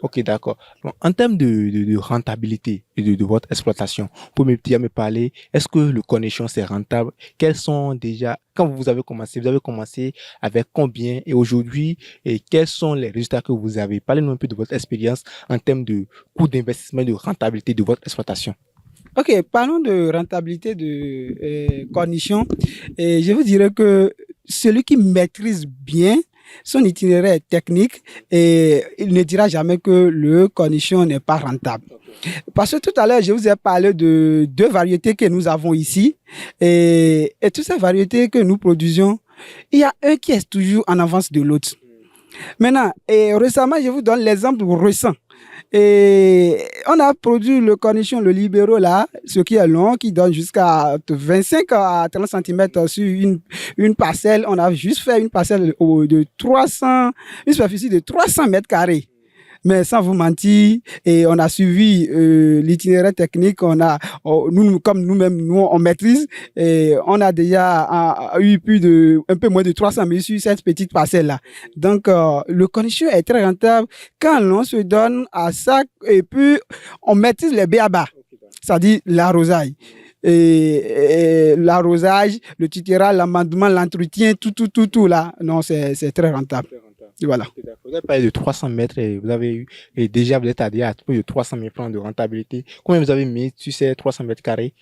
Ok, d'accord. Bon, en termes de rentabilité et de votre exploitation, pour me parler, est-ce que le cornichon c'est rentable? Quels sont déjà, quand vous avez commencé avec combien et aujourd'hui, et quels sont les résultats que vous avez? Parlez-nous un peu de votre expérience en termes de coût d'investissement et de rentabilité de votre exploitation. Ok, parlons de rentabilité de cornichons. Et je vous dirais que celui qui maîtrise bien son itinéraire technique, et il ne dira jamais que le cornichon n'est pas rentable. Parce que tout à l'heure, je vous ai parlé de deux variétés que nous avons ici. Et toutes ces variétés que nous produisons, il y a un qui est toujours en avance de l'autre. Maintenant, et récemment, je vous donne l'exemple récent. Et on a produit le cornichon, le libéraux là, ce qui est long, qui donne jusqu'à 25 à 30 centimètres sur une parcelle. On a juste fait une parcelle de 300, une superficie de 300 mètres carrés. Mais sans vous mentir, et on a suivi l'itinéraire technique, nous, comme nous-mêmes, nous, on maîtrise, et on a déjà eu un peu moins de 300 000 sur cette petite parcelle-là. Donc, le cornichon est très rentable quand l'on se donne à ça, et puis on maîtrise les béabas, c'est-à-dire l'arrosage. Et l'arrosage, le tutorat, l'amendement, l'entretien, tout là, non, c'est très rentable. Et voilà. Vous avez parlé de 300 mètres et vous avez eu, et déjà vous êtes à plus de 300 000 francs de rentabilité. Combien vous avez mis sur ces 300 mètres carrés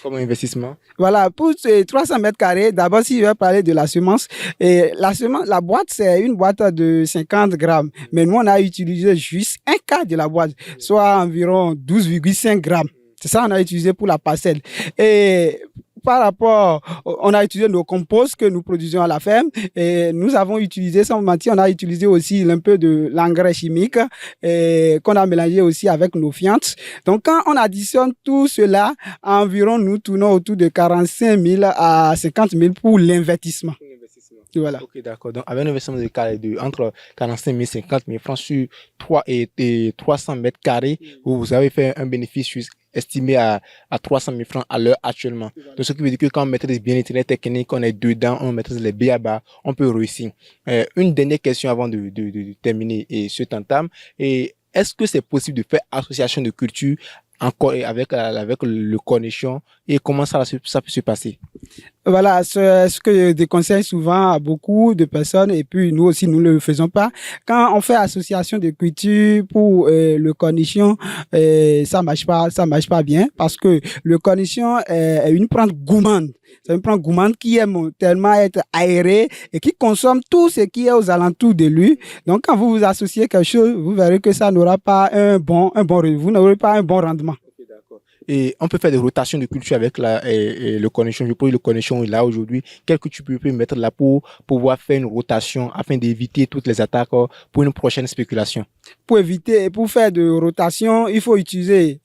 comme investissement? Voilà, pour ces 300 mètres carrés, d'abord, si je vais parler de la semence, et la semence, la boîte, c'est une boîte de 50 grammes. Mais nous, on a utilisé juste un quart de la boîte, soit environ 12,5 grammes. C'est ça, on a utilisé pour la parcelle. Et par rapport, on a utilisé nos composts que nous produisions à la ferme et nous avons utilisé, sans mentir, on a utilisé aussi un peu de l'engrais chimique qu'on a mélangé aussi avec nos fientes. Donc, quand on additionne tout cela, environ nous tournons autour de 45 000 à 50 000 pour l'investissement. Voilà. Ok, d'accord. Donc, avec un investissement entre 45 000 et 50 000 francs sur 300 mètres carrés, vous avez fait un bénéfice estimé à 300 000 francs à l'heure actuellement. Donc, ce qui veut dire que quand on maîtrise bien l'intérêt technique, on est dedans, on maîtrise les B.A.B.A., on peut réussir. Une dernière question avant de terminer et ce entame. Et est-ce que c'est possible de faire association de culture encore avec le cornichon et comment ça peut se passer? Voilà, c'est ce que je déconseille souvent à beaucoup de personnes et puis nous aussi, nous ne le faisons pas. Quand on fait association de culture pour le cornichon, ça marche pas bien parce que le cornichon est une plante gourmande. C'est une plante gourmande qui aime tellement être aérée et qui consomme tout ce qui est aux alentours de lui. Donc, quand vous vous associez quelque chose, vous verrez que ça n'aura pas vous n'aurez pas un bon rendement. Et on peut faire des rotations de culture avec et le cornichon. Je peux le cornichon est là aujourd'hui. Quel que tu peux mettre là pour pouvoir faire une rotation afin d'éviter toutes les attaques pour une prochaine spéculation. Pour éviter et pour faire de rotation, il faut utiliser,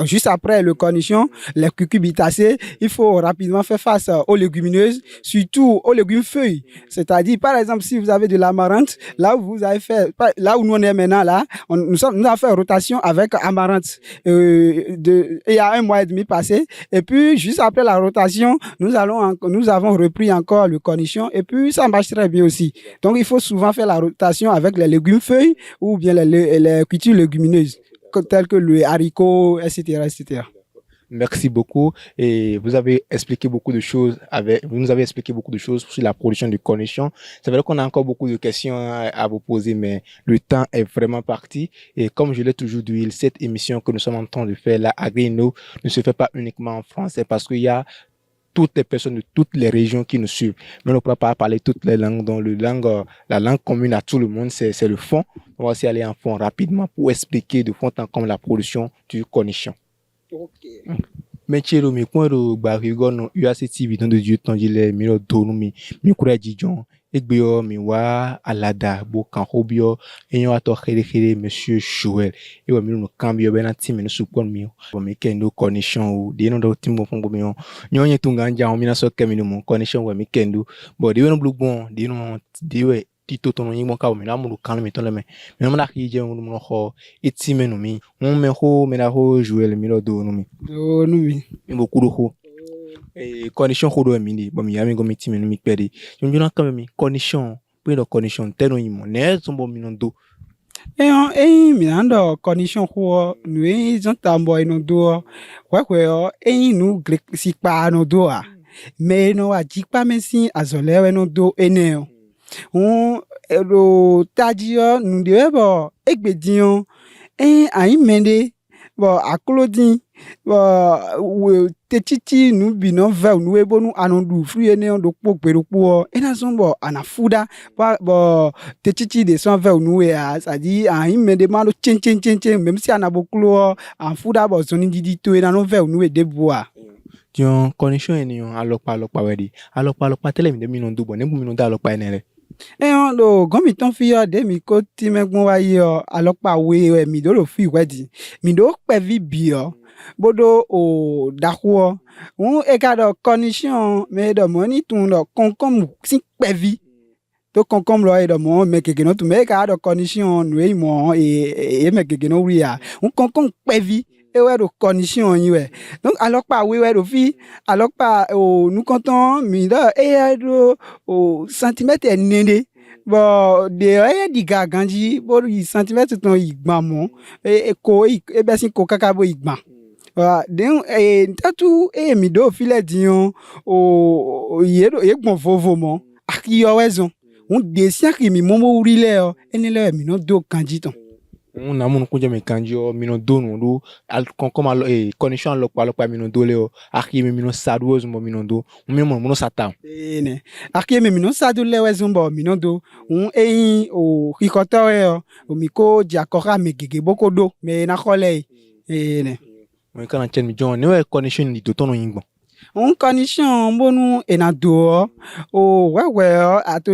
juste après le cornichon, les cucurbitacées, il faut rapidement faire face aux légumineuses, surtout aux légumes feuilles. C'est-à-dire, par exemple, si vous avez de l'amarante, là où vous avez fait, là où nous on est maintenant, là, nous avons fait rotation avec amarante, il y a un mois et demi passé. Et puis, juste après la rotation, nous avons repris encore le cornichon et puis ça marche très bien aussi. Donc, il faut souvent faire la rotation avec les légumes feuilles ou bien les cultures légumineuses, telles que le haricot, etc., etc. Merci beaucoup et vous nous avez expliqué beaucoup de choses sur la production du cornichon. C'est vrai qu'on a encore beaucoup de questions à vous poser, mais le temps est vraiment parti. Et comme je l'ai toujours dit, cette émission que nous sommes en train de faire là, Agrino, ne se fait pas uniquement en français parce qu'il y a toutes les personnes de toutes les régions qui nous suivent. Mais on ne pourra pas parler toutes les langues. Donc, la langue commune à tout le monde, c'est le fond. On va aussi aller en fond rapidement pour expliquer de fond en comble la production du cornichon. Ok. Mechero mi kwero gbarigo no UAC TV don dojú tán jílẹ̀ mìíràn dòrún mi kúrẹ́ jíjọ́n egbe mi wá alada bo kan hobio eyan ato xerexere monsieur Joel ewa mi no kan bi obe na ti mi no support mi o mi ke no connection o de no do ti mo fun bo mi o nyon yen tunga nja o mi na so ke mi no mo connection we mi kendo but de no blugbon de we tito tono yin mo ka o mi na mu kan mi ton le me mi na ki je mo no ho eti me no mi won me ho me na ho Joel mi no do no mi Oh, oui. mi bo kuro ho condition hodo mi ni bo mi ya mi go mi ti mi no mi pede yon jona kan mi condition pe no condition teno yin mo ne so bo mi no do Mirando condition ho nui zontambo ino do kwekwe nu si pa no do a me no a jikpa mesi azole no do eneo ro tajio nu de bo egbedion ayi mende bo aklodin bo techichi nu bi no ve nu ebo nu anondu free ene do pogberupo ena sombo anafuda bo techichi de son ve nu e adi ayi mende ma do chen même si anaboklo anfuda bo zoni didi to ena no ve nu e deboa Tion condition enion alopa wedi. Alopa tele mi de mi no do bo ne bu mi no da alopa enere. Lo gomi ton fi yo de mi ko ti megbon wa yo alopa we mi do lo fi wedi mi do pe vi bi yo bodo o dakuo e ka do condition me do moni tun do konkom si pe vi to konkom lo e do mo me keke no tu me ka do condition no e mo me keke no wi ya konkom pe vi e we do condition yin we donc alopa we do fi alopa o nu konton mi do do o centimètre nende bo de diga ganji bo centimètre ton igba mo ko e be sin ko kaka bo igba den tatu mi do file dion o ye gbon vovo mo akiyo wezon de si mi momo urile o enele mi no do ganji ton Na mun kunje me kanji o mi no do no do al konkom alo condition alopa mi no do le o aki mi no sadu mo mi no do mi mo no sata ne aki mi no sadu le wezon bo mi no do o hikoto o mi ko jakora me gege boko do me na khole ne mo kana chen mi jon ne we condition di to tono yingbon condition bonu ena do o wewe ato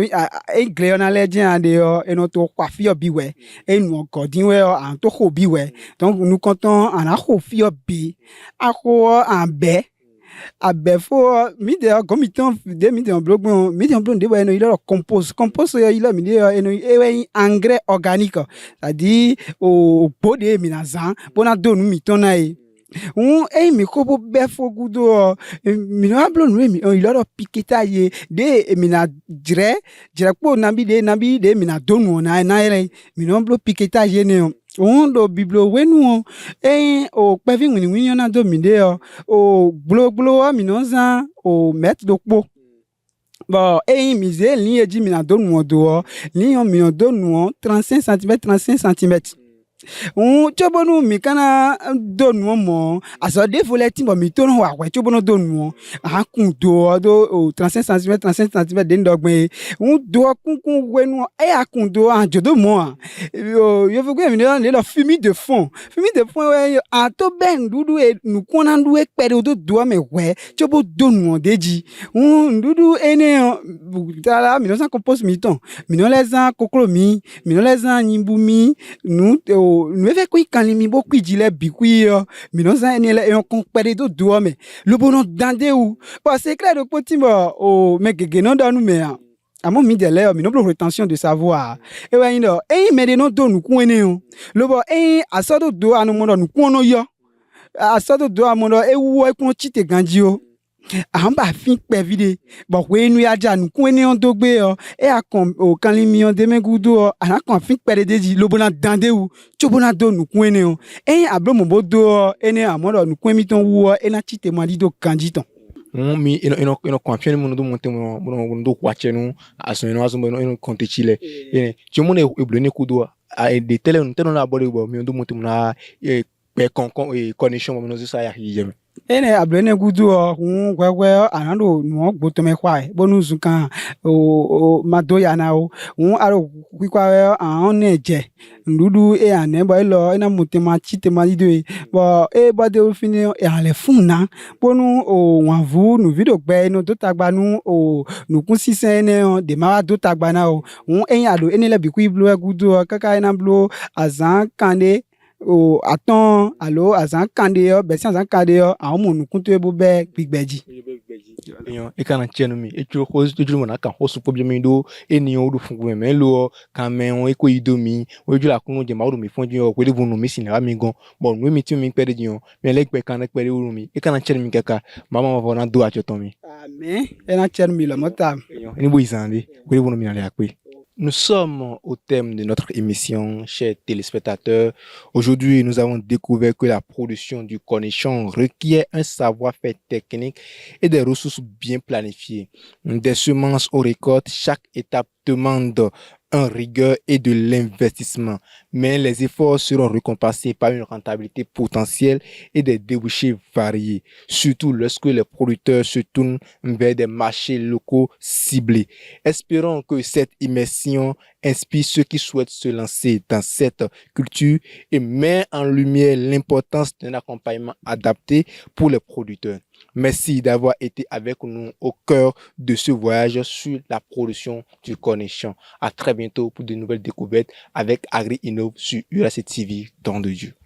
gle na legend ande eno to kwa fi obi we enu godin we an to ko bi we donc nous comptons an a ko fi obi ako an be fo mi de gomiton de mi de blog de we no ile compose yo ile mi de eno engrais organique c'est-à-dire o bode mi na zan bona do nu mi ton na mi ko bo be fogudo mi no ablo nu mi il oro piketa ye de mi na dire po nabi de mi na donu na ele mi no ablo piketa ye ne do biblo wenu o pevi wini na do mi de o glo mi no zan o met do po bon mi ze ligne di mi na donu do ligne mi no donu 35 cm chobonu mi kana donu mo aso de voleti mo mi to no wa we chobonu donu kun do 35 cm de ndogbe do kun wenu akun do anjodo mo yo fugo mi le lo fumi de fond we a to ben dudu e nu kona ndu e pere do me we chobo donu deji dudu ene tala mi no san compose mi ton mi no les an koklo mi no les an nyimbu mi nu nous fait quoi quand mi bo kwijile bi kwi mi no za ni le kon pere do me le bono dande ou parce que clair de petit o me gege no da nu me amo mi de le mi no pro rétention de savoir e we ndo me de no do nu ku ene o le bo asodo do anu mo nu ku no yo asodo do amodo ewu e kun chite ganji o ba fin pe vide bo we nu ya ja nu ku ene on do gbe akon o kan li mi on de megudo akon fin pe de ji lo bona dande ou chobona do nu ku ene o ablo mo bo do ene amodo nu ku mi ton wu na chite mo di do kanji ton mi ino confiance mo do monte mo do kwache nu aso azo no konte chile ti mo ne eblone kudo de tele no na body bo mi do monte mo na pe connexion mo no so ya yeme ablene gudu wewe anando no gboto me kwa bonu zukan o madoya na o aro kwikwa an neje ndudu ane bo lo na mutema chitema lido bo bo de fini ale funna bonu o wanvu nu video gbe no do tagba nu o nu kun sisen ne de ma do tagba na o ado enele bi ku iblo gudu kaka na blo azan kande o atan alo azan kande yo be azan kande yo àwọn mo nukun to ebo be gbigbeji eyan e kana chenu mi e tro ko mo na kan ho su po bi mi do eniyan odu fun me lo kan me won eko ido mi oju la kun je ma odu mi fun ji o pe lebunu mi sin la mi gan bo nu mi ti mi pe de jiyan mi le pe kan pe oru mi e kana chenu mi kaka mama mo fo na do acho ton mi amen e na chenu mi lo mota eyan ni bo izande pe lebunu mi na le ape Nous sommes au thème de notre émission, chers téléspectateurs. Aujourd'hui, nous avons découvert que la production du cornichon requiert un savoir-faire technique et des ressources bien planifiées. Des semences aux récoltes, chaque étape demande un rigueur et de l'investissement, mais les efforts seront récompensés par une rentabilité potentielle et des débouchés variés, surtout lorsque les producteurs se tournent vers des marchés locaux ciblés. Espérons que cette immersion inspire ceux qui souhaitent se lancer dans cette culture et met en lumière l'importance d'un accompagnement adapté pour les producteurs. Merci d'avoir été avec nous au cœur de ce voyage sur la production du cornichon. À très bientôt pour de nouvelles découvertes avec Agri Innov sur UAC TV, Don de Dieu.